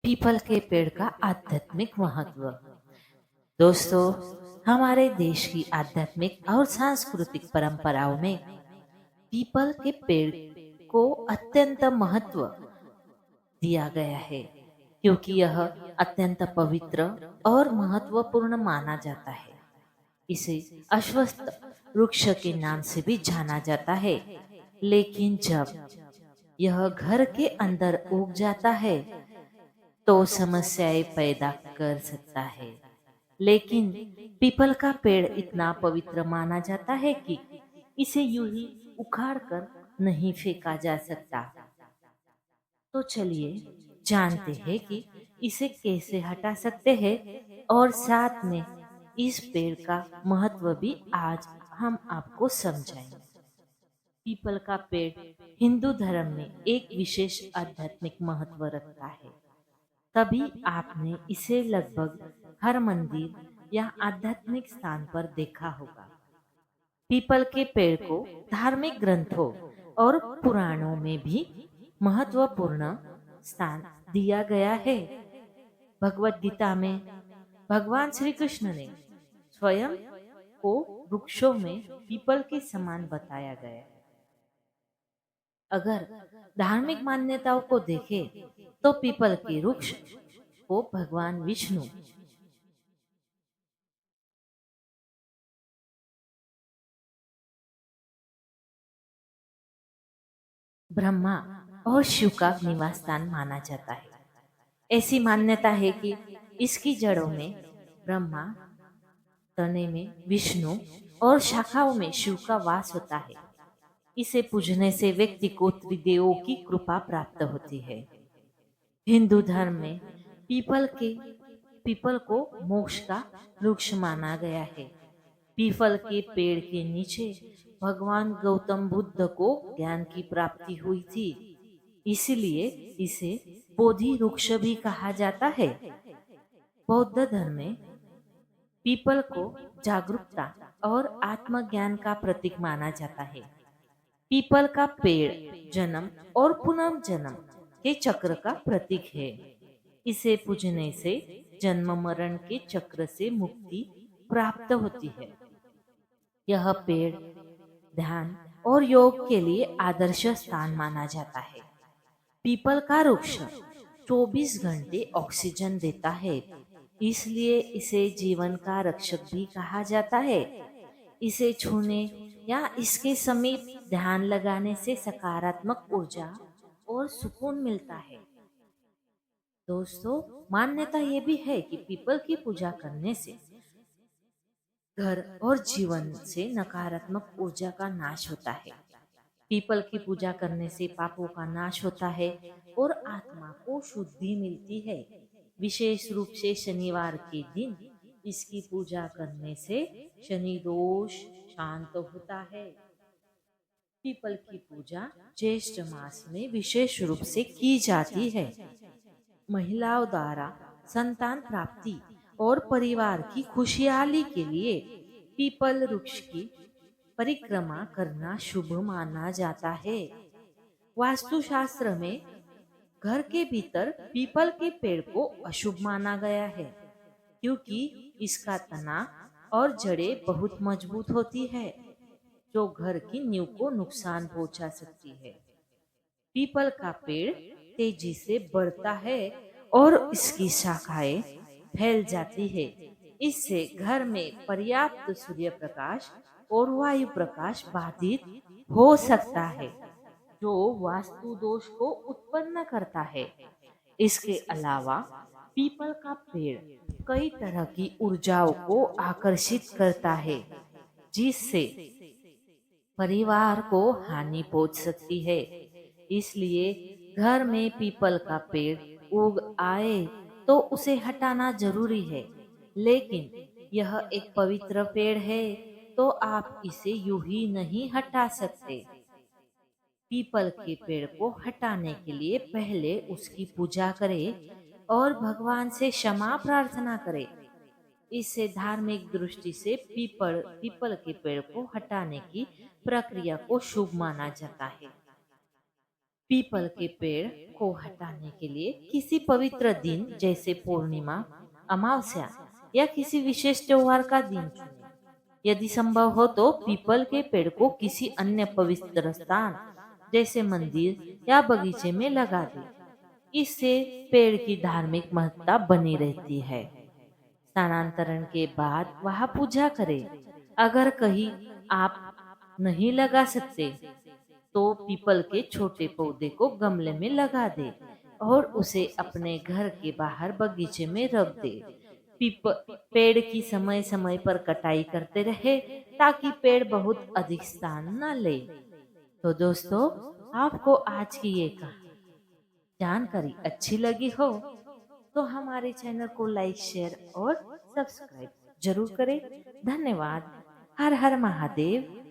People के पेड़ का आध्यात्मिक महत्व। दोस्तों, हमारे देश की आध्यात्मिक और सांस्कृतिक परंपराओं में पीपल के पेड़ को अत्यंत महत्व दिया गया है, क्योंकि यह अत्यंत पवित्र और महत्वपूर्ण माना जाता है। इसे अश्वत्थ वृक्ष के नाम से भी जाना जाता है। लेकिन जब यह घर के अंदर उग जाता है तो समस्याएं पैदा कर सकता है। लेकिन पीपल का पेड़ इतना पवित्र माना जाता है कि इसे यूं ही उखाड़ कर नहीं फेंका जा सकता। तो चलिए जानते हैं कि इसे कैसे हटा सकते हैं, और साथ में इस पेड़ का महत्व भी आज हम आपको समझाएंगे। पीपल का पेड़ हिंदू धर्म में एक विशेष आध्यात्मिक महत्व रखता है। तभी आपने इसे लगभग हर मंदिर या आध्यात्मिक स्थान पर देखा होगा। पीपल के पेड़ को धार्मिक ग्रंथों और पुराणों में भी महत्वपूर्ण स्थान दिया गया है। भगवत गीता में भगवान श्री कृष्ण ने स्वयं को वृक्षों में पीपल के समान बताया गया है। अगर धार्मिक मान्यताओं को देखें तो पीपल के वृक्ष को भगवान विष्णु, ब्रह्मा और शिव का निवास स्थान माना जाता है। ऐसी मान्यता है कि इसकी जड़ों में ब्रह्मा, तने में विष्णु और शाखाओं में शिव का वास होता है। इसे पूजने से व्यक्ति को त्रिदेवों की कृपा प्राप्त होती है। हिंदू धर्म में पीपल को मोक्ष का वृक्ष माना गया है। पीपल के पेड़ के नीचे भगवान गौतम बुद्ध को ज्ञान की प्राप्ति हुई थी, इसलिए इसे बोधि वृक्ष भी कहा जाता है। बौद्ध धर्म में पीपल को जागरूकता और आत्मज्ञान का प्रतीक माना जाता है। पीपल का पेड़ जन्म और पुनर्जन्म के चक्र का प्रतीक है। इसे पूजने से जन्म मरण के चक्र से मुक्ति प्राप्त होती है। यह पेड़ ध्यान और योग के लिए आदर्श स्थान माना जाता है। पीपल का वृक्ष 24 घंटे ऑक्सीजन देता है, इसलिए इसे जीवन का रक्षक भी कहा जाता है। इसे छूने या इसके समीप ध्यान लगाने से सकारात्मक ऊर्जा और सुकून मिलता है। दोस्तों, मान्यता ये भी है कि पीपल की पूजा करने से घर और जीवन से नकारात्मक ऊर्जा का नाश होता है। पीपल की पूजा करने से पापों का नाश होता है और आत्मा को शुद्धि मिलती है। विशेष रूप से शनिवार के दिन इसकी पूजा करने से शनि दोष शांत होता है। पीपल की पूजा ज्येष्ठ मास में विशेष रूप से की जाती है। महिलाओं द्वारा संतान प्राप्ति और परिवार की खुशहाली के लिए पीपल वृक्ष की परिक्रमा करना शुभ माना जाता है। वास्तुशास्त्र में घर के भीतर पीपल के पेड़ को अशुभ माना गया है, क्योंकि इसका तना और जड़ें बहुत मजबूत होती है, जो घर की नींव को नुकसान पहुंचा सकती है। पीपल का पेड़ तेजी से बढ़ता है और इसकी शाखाएं फैल जाती है। इससे घर में पर्याप्त सूर्य प्रकाश और वायु प्रकाश बाधित हो सकता है, जो वास्तु दोष को उत्पन्न करता है। इसके अलावा पीपल का पेड़ कई तरह की ऊर्जाओं को आकर्षित करता है, जिससे परिवार को हानि पहुंच सकती है। इसलिए घर में पीपल का पेड़ उग आए तो उसे हटाना जरूरी है। लेकिन यह एक पवित्र पेड़ है, तो आप इसे यूं ही नहीं हटा सकते। पीपल के पेड़ को हटाने के लिए पहले उसकी पूजा करें और भगवान से क्षमा प्रार्थना करें। इससे धार्मिक दृष्टि से पीपल के पेड़ को हटाने की प्रक्रिया को शुभ माना जाता है। पीपल के पेड़ को हटाने के लिए किसी पवित्र दिन जैसे पूर्णिमा, अमावस्या या किसी विशेष त्योहार का दिन चुनें। यदि संभव हो तो पीपल के पेड़ को किसी अन्य पवित्र स्थान जैसे मंदिर या बगीचे में लगा दें। इससे पेड़ की धार्मिक महत्ता बनी रहती है। स्थानांतरण के बाद वहां पूजा करें। अगर कहीं आप नहीं लगा सकते तो पीपल के छोटे पौधे को गमले में लगा दे और उसे अपने घर के बाहर बगीचे में रख दे। पेड़ की समय समय पर कटाई करते रहे ताकि पेड़ बहुत अधिक स्थान न ले। तो दोस्तों, आपको आज की ये जानकारी अच्छी लगी हो तो हमारे चैनल को लाइक, शेयर और सब्सक्राइब जरूर करें। धन्यवाद। हर हर महादेव।